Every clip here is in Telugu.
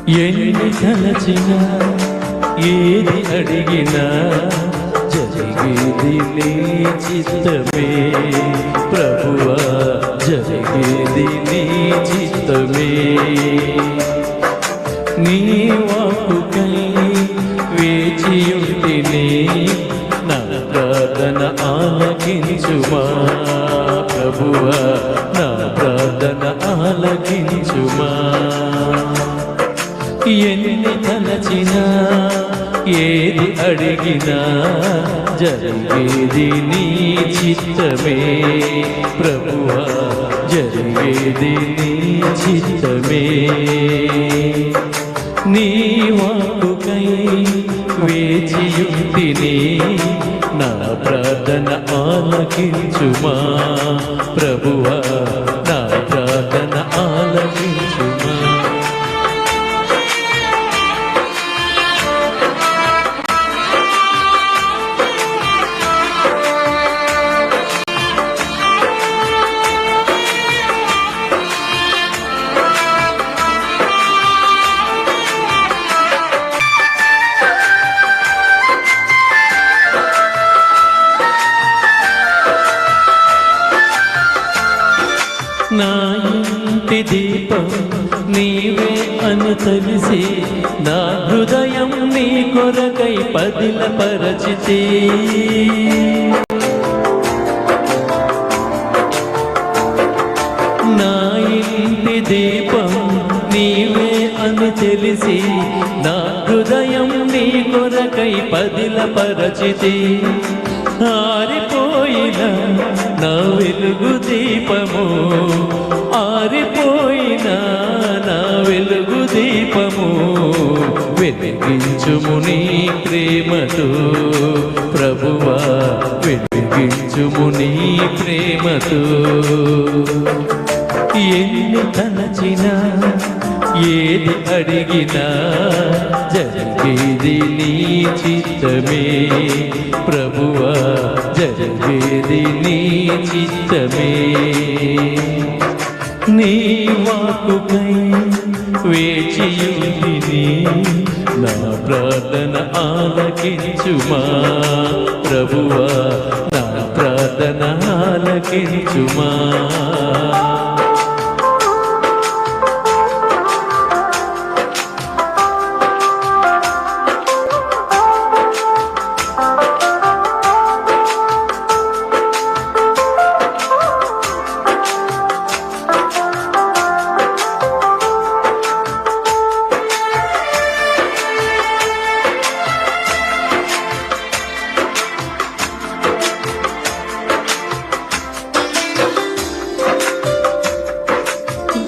ఎన్ని తలచినా ఏది అడిగినా జరిగేది నీ చిత్తమే ప్రభువా, జరిగేది నీ చిత్తమే. నీ వాక్కుకై వేచియుంటిని, నా ప్రార్థన ఆలకించుమా ప్రభువా, నా ప్రార్థన ఆలకించుమా. ఎన్ని తలచినా ఏది అడిగినా జరిగేది నీ చిత్తమే ప్రభువా, జరిగేది నీ చిత్తమే. నీ వాక్కుకై వేచియుంటిని, నా ప్రార్థన ఆలకించుమా ప్రభువా, నా ప్రార్థన ఆలకించుమా. నా ఇంటి దీపం నీవే అని తెలిసి, నా హృదయం నీ కొరకై పదిలపరచితే. నా ఇంటి దీపం నీవే అని తెలిసి, నా హృదయం నీ కొరకై పదిలపరచితే. ఆరిపోయిన నా వెలుగు దీపము, ఆరిపోయిన నా వెలుగు దీపము, వెలిగించుము నీ ప్రేమతో ప్రభువా, వెలిగించుము నీ ప్రేమతో. ఎన్ని తలచినా ఏది అడిగినా జరిగేది నీ చిత్తమే ప్రభువా, జరిగేది నీ చిత్తమే. నీ వాక్కుకై వేచియుంటిని, నా ప్రార్థన ఆలకించుమా ప్రభువా, నా ప్రార్థన ఆలకించుమా.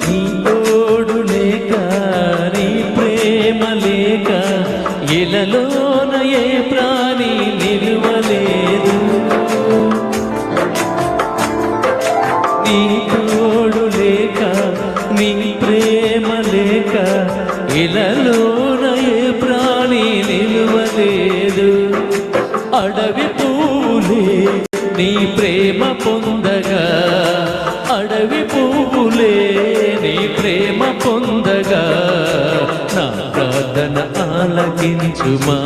నీ తోడు లేక, నీ ప్రేమ లేక, ఇలలోన ఏ ప్రాణి నిలువలేదు. నీ తోడు లేక, నీ ప్రేమ లేక, ఇలలోన ఏ ప్రాణి నిలువలేదు. అడవి పూలే నీ ప్రేమ పొందగా, అడవి పువ్వులే నీ ప్రేమ పొందగా, నా ప్రార్థన ఆలకించుమా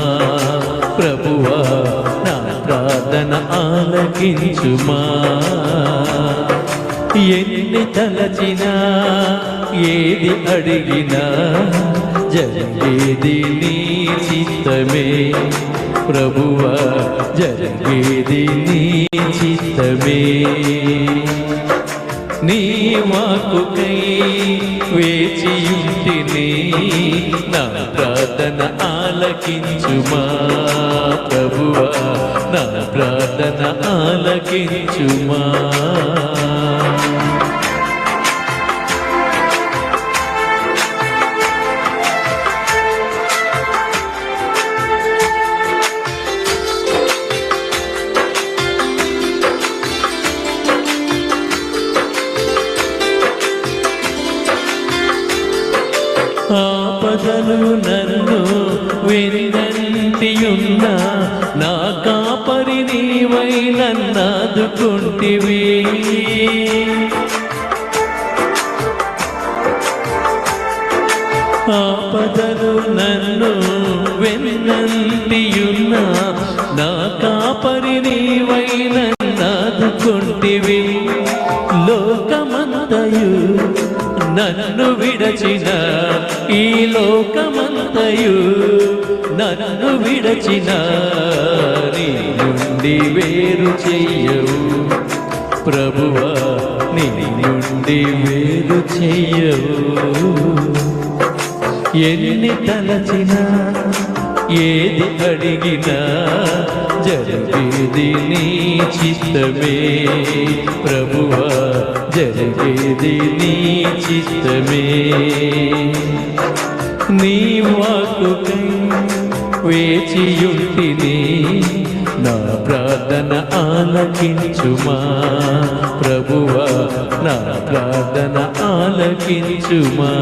ప్రభువా, నా ప్రార్థన ఆలకించుమా. ఎన్ని తలచినా ఏది అడిగినా జరిగేది నీ చిత్తమే ప్రభువా, జరిగేది నీ చిత్తమే. నీ వాక్కుకై వేచియుంటిని, నా ప్రార్థన ఆలకించుమా ప్రభువా, నా ప్రార్థన ఆలకించుమా. ఆపదలు నన్ను వెన్నంటియున్న, నా కాపరి నీవై నన్నాదుకుంటివి. ఆపదలు నన్ను వెన్నంటియున్న నా కాపరి నీవై నన్నాదుకొంటివి. లోకమంతయు నన్ను విడచిన, ఈ లోకమంతయు నన్ను విడచిన, నీ నుండి వేరు చెయ్యవు ప్రభువా, నీ నుండి వేరు చెయ్యవు. ఎన్ని తలచినా ఏది అడిగినా జరిగేది నీ చిత్తమే ప్రభువా, జరిగేది నీ చిత్తమే. నీ వాక్కుకై వేచియుంటిని, నా ప్రార్థన ఆలకించుమా ప్రభువా, నా ప్రార్థన ఆలకించుమా.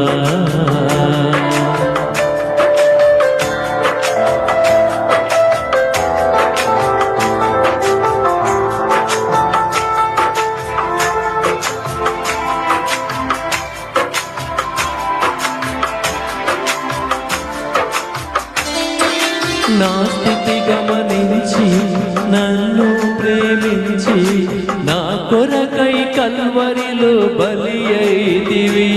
నా స్థితి గమనించి నన్ను ప్రేమించి, నా కొరకై కల్వరిలో బలి అయితివి.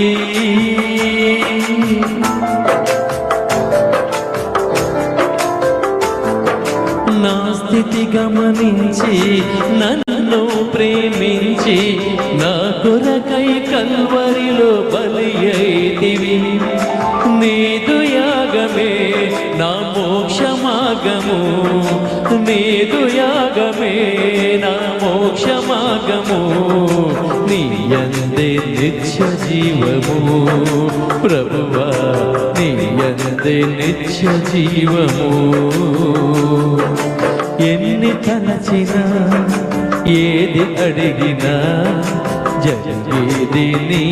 నా స్థితి గమనించి నన్ను ప్రేమించి, నా కొరకై కల్వరిలో బలి అయితివి. నీదు యాగమే నా మోక్షమాగము, నీదు యాగమే నా మోక్షమాగము. నీ యందే నిత్య జీవము ప్రభువా, నీ యందే నిత్య జీవము. ఎన్ని తలచినా ఏది అడిగినా జరిగేది నీ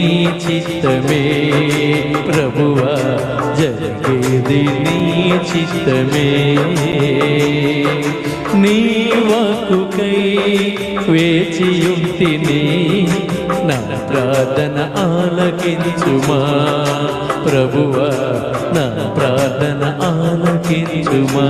చిత్తమే ప్రభువా, జరిగేది నీ చిత్తమే. నీ వాక్కుకై వేచియుంటిని, నా ప్రార్థన ఆలకించుమా ప్రభువా, నా ప్రార్థన ఆలకించుమా.